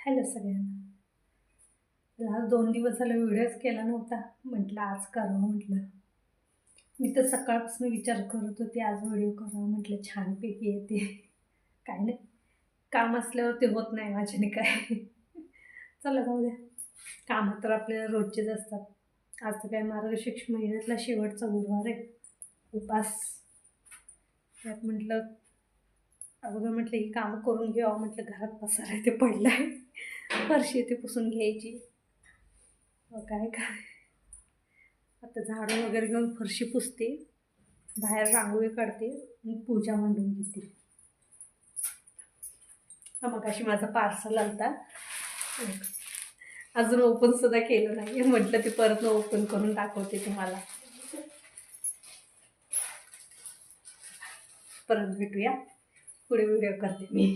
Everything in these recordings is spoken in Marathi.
हॅलो सगळ्यांना. आज 2 दिवस झाले व्हिडिओच केला नव्हता. म्हटलं आज करावं म्हटलं. मी तर सकाळपासून विचार करत होते आज व्हिडिओ करावा म्हटलं छानपैकी येते. काय नाही, काम असल्यावर ते होत नाही माझ्याने काय. चला जाऊ द्या. कामं तर आपल्याला रोजचेच असतात. आज तर काय मार्गशीर्ष महिन्यातला शेवटचा गुरुवार आहे. उपास. त्यात म्हटलं अगोदर म्हटलं ही कामं करून घ्यावं म्हटलं, घरात पसारा ते पडला आहे. फरशी ते पुसून घ्यायची. काय काय आता झाडू वगैरे घेऊन फरशी पुसते, बाहेर रांगोळी काढते आणि पूजा मांडून घेते. मग अशी माझं पार्सल आलता, अजून ओपन सुद्धा केलं नाही. म्हटलं ते परत ओपन करून दाखवते तुम्हाला. परत भेटूया, पुढे व्हिडिओ करते मी.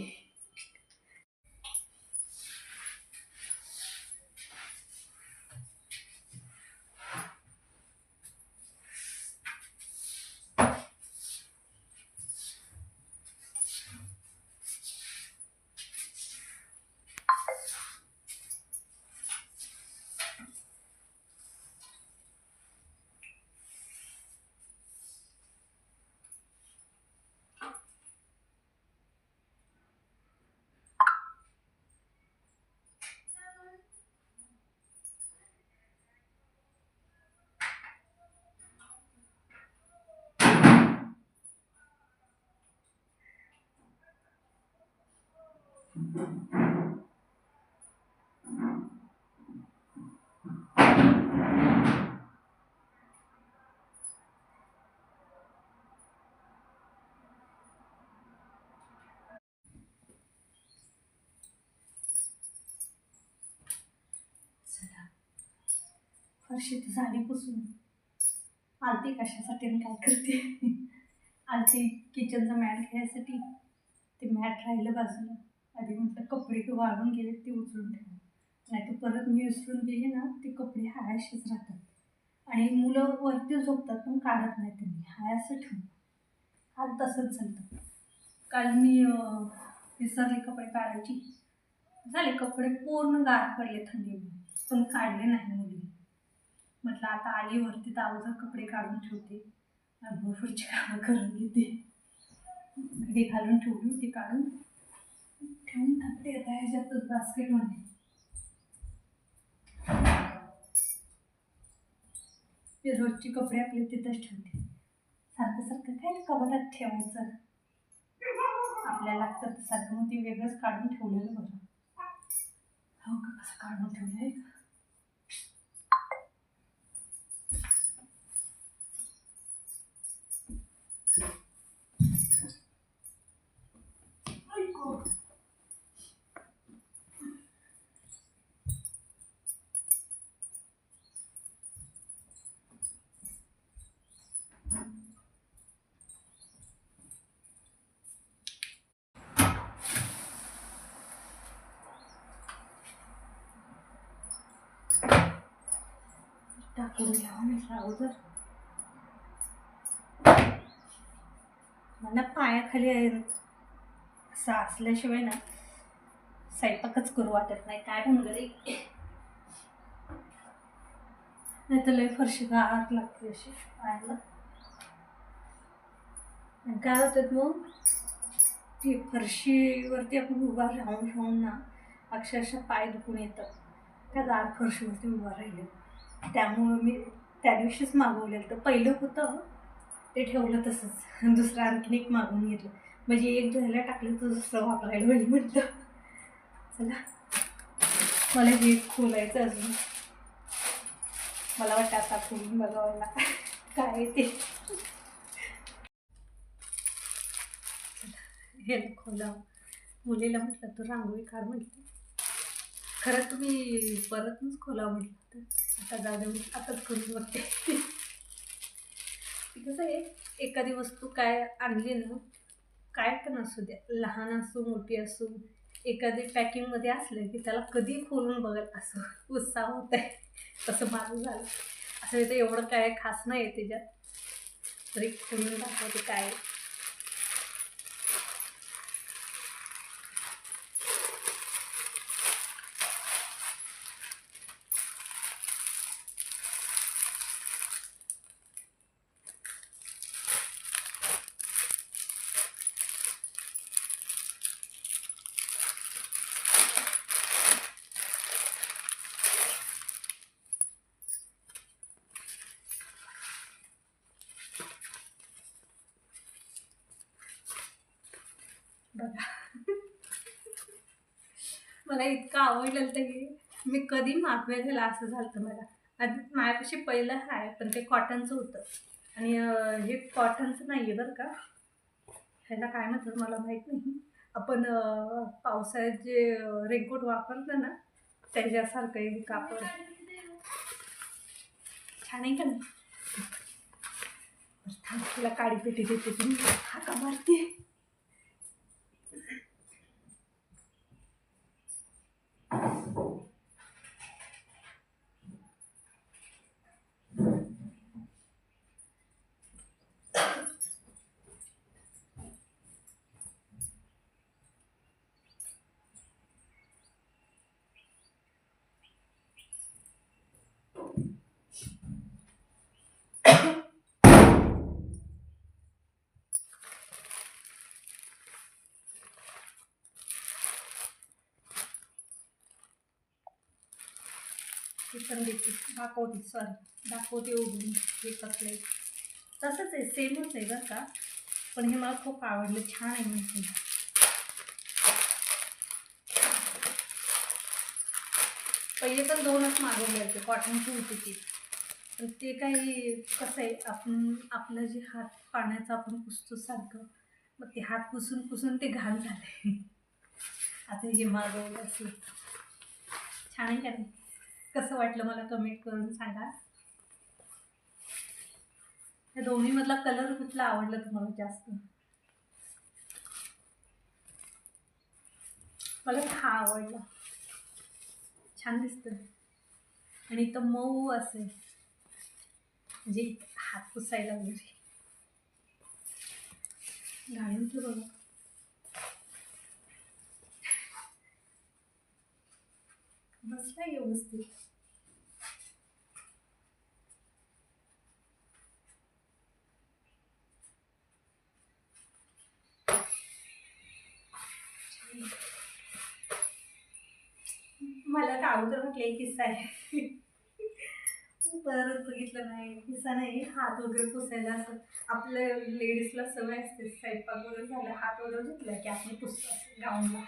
फरशी तर झाली पुसून. आलती कशासाठी आणि काय करते. आलती किचनचा मॅट घ्यायसाठी. ते मॅट राहिलं बाजूला. आधी म्हटलं कपडे वाळून गेले ते उचलून ठेवा, नाही तर परत मी विसरून गेले ना ते कपडे हायाशीच राहतात. आणि मुलं वरती झोपतात पण काढत नाही त्यांनी, हाय असं ठेवून. काल तसंच झालं. काल मी विसरले कपडे काढायची. झाले कपडे पूर्ण गार पडले थंडीमुळे, पण काढले नाही मुली. म्हटलं आता आली वरती तर अगोदर कपडे काढून ठेवते आणि पुढची कामं करून घेते. घडी घालून ठेवली होती, काढून ठेवून टाकते आता ह्याच्यातच बास्केटमध्ये. ते रोजचे कपडे आपले तिथंच ठेवते. सारखं सारखं काय कपाटात ठेवायचं, आपल्याला लागतं तर सारखं. मग ते वेगळंच काढून ठेवलेलं बरं. हो का, कसं काढून ठेवलंय. टाकून घ्यावं म्हटलं अगोदर. मला पायाखाली असं असल्याशिवाय ना स्वयंपाकच करू वाटत नाही. काय पण घरी नाही तर लय फरशी गार लागते अशी पायाला. आणि काय होतात मग ती फरशीवरती आपण उभा राहून ना अक्षरशः पाय दुखून येतात त्या गार फरशीवरती उभा राहिले. त्यामुळं मी त्या दिवशीच मागवलेलं. तर पहिलं होतं ते ठेवलं तसंच, दुसरं आणखीन एक मागवून घेतलं. म्हणजे एक धुवायला टाकलं तर दुसरं वापरायला होईल म्हटलं. चला, मला हे खोलायचं अजून. मला वाटतं आता खोलून बघावं काय ते. हे खोला. मुलीला म्हटलं तू रांगोळी काढ म्हटलं. खरं तुम्ही परतच खोला म्हटलं. तर आता जाऊ दे, आताच करून बघते. कसं आहे, एखादी वस्तू काय आणली ना, काय पण असू द्या, लहान असो मोठी असो, एखादी पॅकिंगमध्ये असलं की त्याला कधी खोलून बघेल असं उत्साह होत आहे. तसं माझं झालं. असं इथं एवढं काय खास नाही आहे त्याच्यात, तरी खोलून दाखवते काय. मला इतकं आवडलं तर हे मी कधी मागवेल असं झालं मला. आधी माझ्यापाशी पहिलं आहे पण ते कॉटनचं होतं आणि हे कॉटनचं नाही आहे बरं का. ह्याला काय म्हणतात मला माहीत नाही. आपण पावसाळ्यात जे रेनकोट वापरलं ना त्याच्यासारखं हे कापड. छान आहे का नाही? तिला काडी पेटी देते तुम्ही हाका मारते. पण देते दाखवते दाखवते उघडून हे कसलं आहे. तसंच आहे सेमच आहे बरं का पण हे मला खूप आवडलं. छान आहे म्हणजे पहिले पण 2च मागवले होते कॉटनची होती ती. पण ते काही कसं आहे आपलं जे हात पाण्याचं आपण पुसतो सारखं मग ते हात पुसून पुसून ते घाण झाले. आता हे मागवलं असेल. छान आहे का नाही? कसं वाटलं मला कमेंट करून सांगा. या दोन्हीमधला कलर कुठला आवडला तुम्हाला जास्त? मला हा आवडला. छान दिसतं आणि इथं मऊ असेल म्हणजे हात पुसायला वगैरे घालून तर बघा. बसला व्यवस्थित. मला तर अगोदर म्हटलं एक किस्सा आहे. परत बघितलं नाही किस्सा नाही. हात वगैरे पुसायला असं आपल्या लेडीजला सवय असते स्वयंपाक वगैरे झाला हात वगैरे धुतला की आपण पुसतो असं गाऊनला.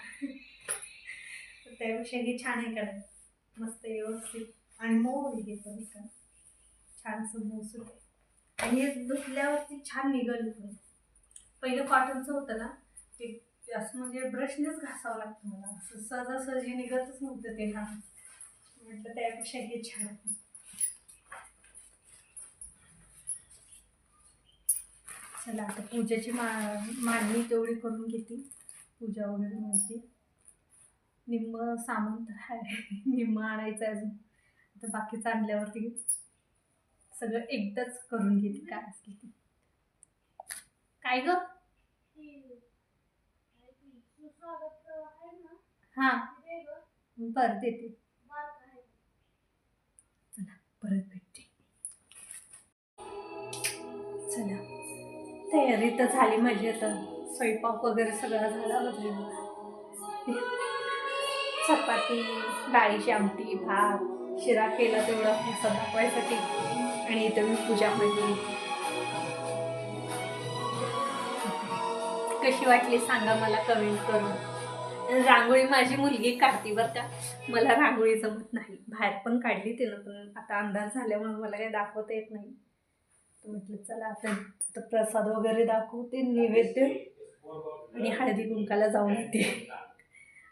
तर त्यापेक्षा हे छान आहे का नाही? मस्त व्यवस्थित आणि मऊ आहे हे पण का छानसं मऊसूत आणि हे धुतल्यावरती छान निघालं. पहिलं कॉटनचं होतं ना ते असं म्हणजे ब्रशनेच घासावं लागतं मला. असं सहजासहजी निघतच नव्हतं ते. हा म्हटलं त्यापेक्षा हे छान. चला आता पूजेची मांडणी तेवढी करून घेते. पूजा वगैरे माहिती निम्म सामान तर आहे निम्म आणायचं आहे अजून. आता बाकीचं आणल्यावरती सगळं एकदाच करून घेते काय असेल ते. काय ग? हां बरं देते. चला परत भेटते. चला तयारी तर झाली माझी. आता स्वयंपाक वगैरे सगळा झाला वगैरे. चपाती डाळीची आमटी भात शिरा केला तेवढा प्रसाद दाखवायसाठी आणि इथं मी पूजा मांडली. कशी वाटली सांगा मला कमेंट करून. रांगोळी माझी मुलगी काढते बरं का. मला रांगोळी जमत नाही. बाहेर पण काढली तिनं पण आता अंधार झाल्यामुळे मला काही दाखवता येत नाही. तर म्हटलं चला आता प्रसाद वगैरे दाखवते नैवेद्य आणि हळदी कुंकाला जाऊन येते.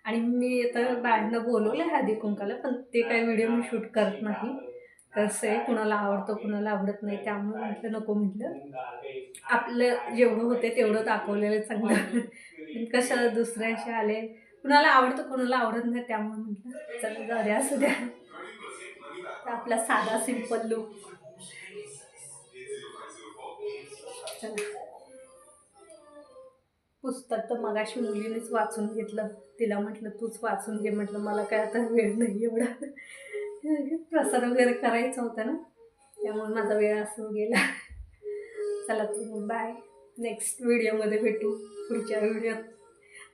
आणि मी आता बायांना बोलवलं हळदी कुंकाला पण ते काही व्हिडिओ मी शूट करत नाही. कसं आहे कुणाला आवडतं कुणाला आवडत नाही त्यामुळे म्हटलं नको. म्हटलं आपलं जेवढं होते तेवढं दाखवलेलं चांगलं. कशाला दुसऱ्याशी आले कुणाला आवडतं कुणाला आवडत नाही त्यामुळे म्हटलं चला जाऊ द्या असू द्या. आपला साधा सिंपल लुक. पुस्तक तर मगाशी मुलीनेच वाचून घेतलं. तिला म्हटलं तूच वाचून घे. म्हटलं मला काय आता वेळ नाही एवढा. प्रसाद वगैरे करायचा होता ना त्यामुळे माझा वेळ असं गेला. चला तुम्ही बाय. नेक्स्ट व्हिडिओमध्ये भेटू. पुढच्या व्हिडिओत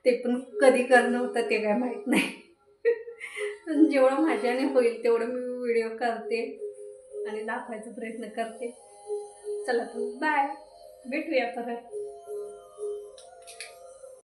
ते पण कधी करणं होतं ते काय माहीत नाही. जेवढं माझ्याने होईल तेवढं मी व्हिडिओ करते आणि दाखवायचा प्रयत्न करते. चला तुम्ही बाय. भेटूया परत.